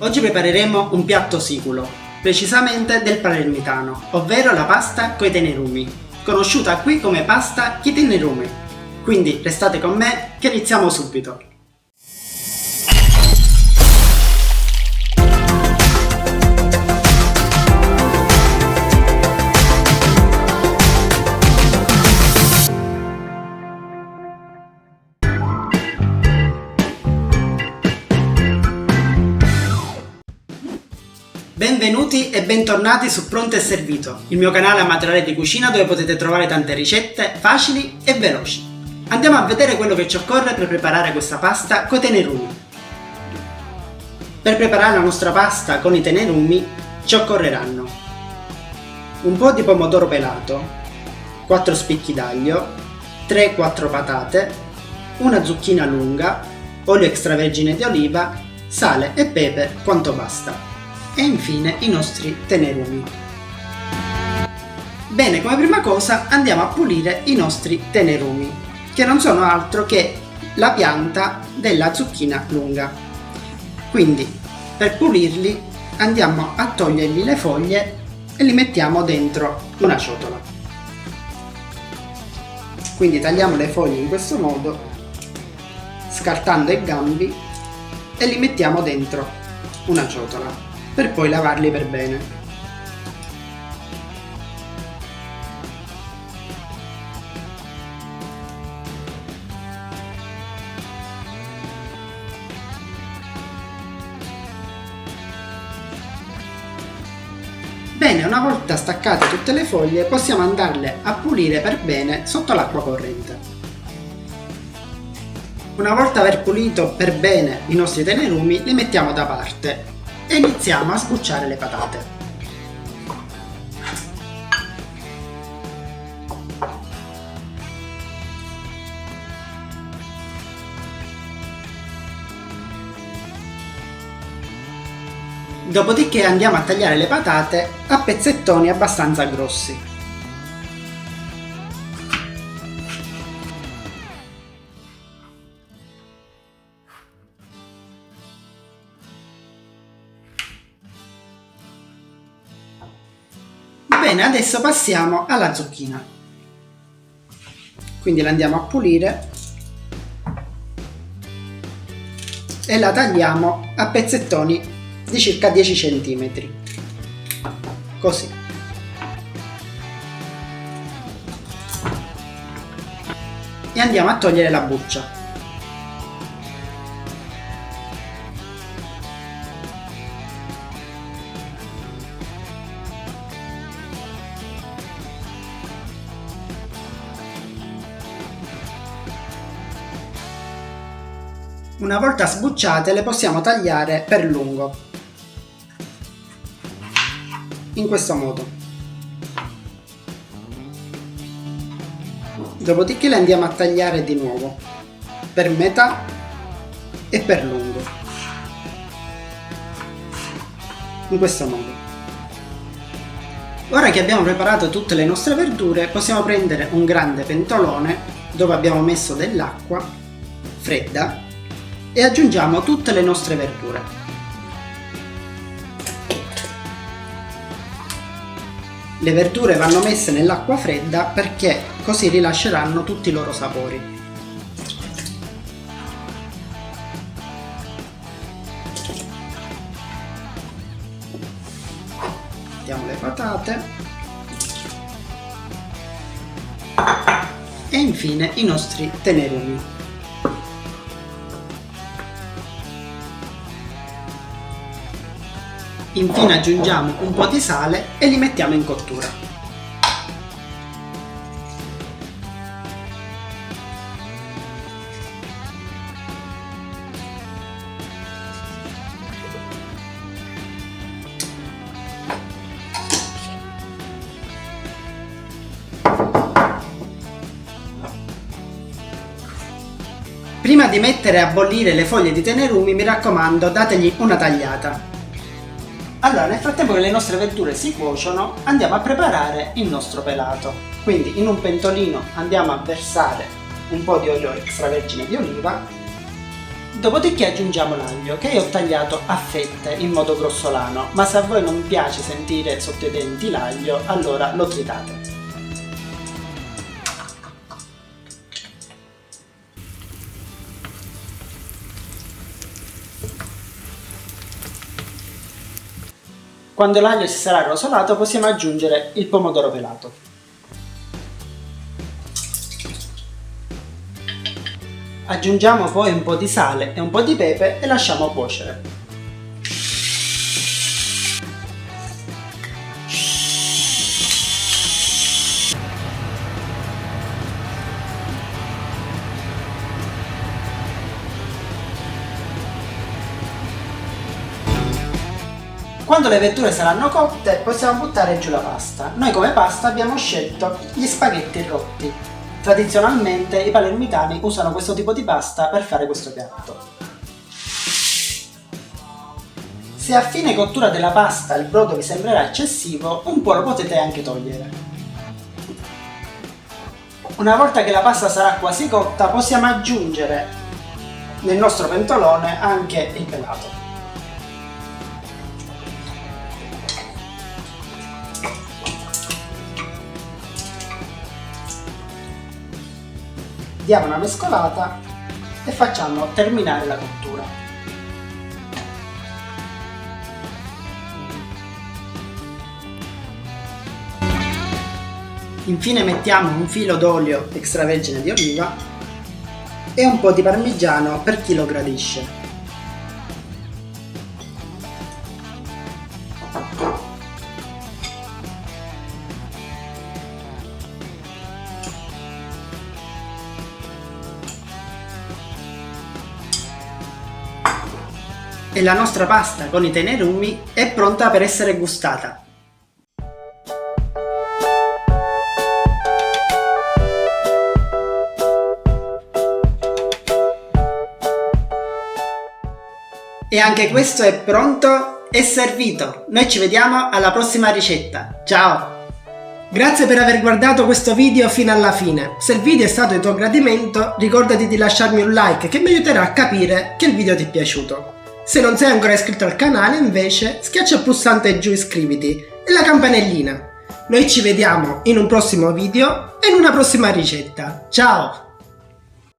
Oggi prepareremo un piatto siculo, precisamente del palermitano, ovvero la pasta coi tenerumi, conosciuta qui come pasta chi tenerumi. Quindi restate con me che iniziamo subito. Benvenuti e bentornati su Pronto e Servito, il mio canale amatoriale di cucina dove potete trovare tante ricette facili e veloci. Andiamo a vedere quello che ci occorre per preparare questa pasta con i tenerumi. Per preparare la nostra pasta con i tenerumi ci occorreranno un po' di pomodoro pelato, 4 spicchi d'aglio, 3-4 patate, una zucchina lunga, olio extravergine di oliva, sale e pepe quanto basta. E infine i nostri tenerumi. Bene, come prima cosa andiamo a pulire i nostri tenerumi, che non sono altro che la pianta della zucchina lunga. Quindi, per pulirli andiamo a togliergli le foglie e li mettiamo dentro una ciotola. Quindi tagliamo le foglie in questo modo, scartando i gambi, e li mettiamo dentro una ciotola, per poi lavarli per bene. Bene, una volta staccate tutte le foglie possiamo andarle a pulire per bene sotto l'acqua corrente. Una volta aver pulito per bene i nostri tenerumi li mettiamo da parte e iniziamo a sbucciare le patate. Dopodiché andiamo a tagliare le patate a pezzettoni abbastanza grossi. Bene, adesso passiamo alla zucchina. Quindi la andiamo a pulire e la tagliamo a pezzettoni di circa 10 cm. Così. E andiamo a togliere la buccia. Una volta sbucciate le possiamo tagliare per lungo, in questo modo. Dopodiché le andiamo a tagliare di nuovo, per metà e per lungo, in questo modo. Ora che abbiamo preparato tutte le nostre verdure possiamo prendere un grande pentolone dove abbiamo messo dell'acqua fredda e aggiungiamo tutte le nostre verdure. Le verdure vanno messe nell'acqua fredda perché così rilasceranno tutti i loro sapori. Mettiamo le patate e infine i nostri tenerumi. Infine aggiungiamo un po' di sale e li mettiamo in cottura. Prima di mettere a bollire le foglie di tenerumi, mi raccomando, dategli una tagliata. Allora, nel frattempo che le nostre verdure si cuociono, andiamo a preparare il nostro pelato. Quindi in un pentolino andiamo a versare un po' di olio extravergine di oliva Dopodiché aggiungiamo l'aglio, che io ho tagliato a fette in modo grossolano, ma se a voi non piace sentire sotto i denti l'aglio, allora lo tritate. Quando l'aglio si sarà rosolato possiamo aggiungere il pomodoro pelato. Aggiungiamo poi un po' di sale e un po' di pepe e lasciamo cuocere. Quando le verdure saranno cotte possiamo buttare giù la pasta. Noi come pasta abbiamo scelto gli spaghetti rotti. Tradizionalmente i palermitani usano questo tipo di pasta per fare questo piatto. Se a fine cottura della pasta il brodo vi sembrerà eccessivo, un po' lo potete anche togliere. Una volta che la pasta sarà quasi cotta possiamo aggiungere nel nostro pentolone anche il pelato. Diamo una mescolata e facciamo terminare la cottura. Infine mettiamo un filo d'olio extravergine di oliva e un po' di parmigiano per chi lo gradisce. E la nostra pasta con i tenerumi è pronta per essere gustata. E anche questo è pronto e servito. Noi ci vediamo alla prossima ricetta. Ciao! Grazie per aver guardato questo video fino alla fine. Se il video è stato di tuo gradimento, ricordati di lasciarmi un like che mi aiuterà a capire che il video ti è piaciuto. Se non sei ancora iscritto al canale, invece, schiaccia il pulsante giù iscriviti e la campanellina. Noi ci vediamo in un prossimo video e in una prossima ricetta. Ciao!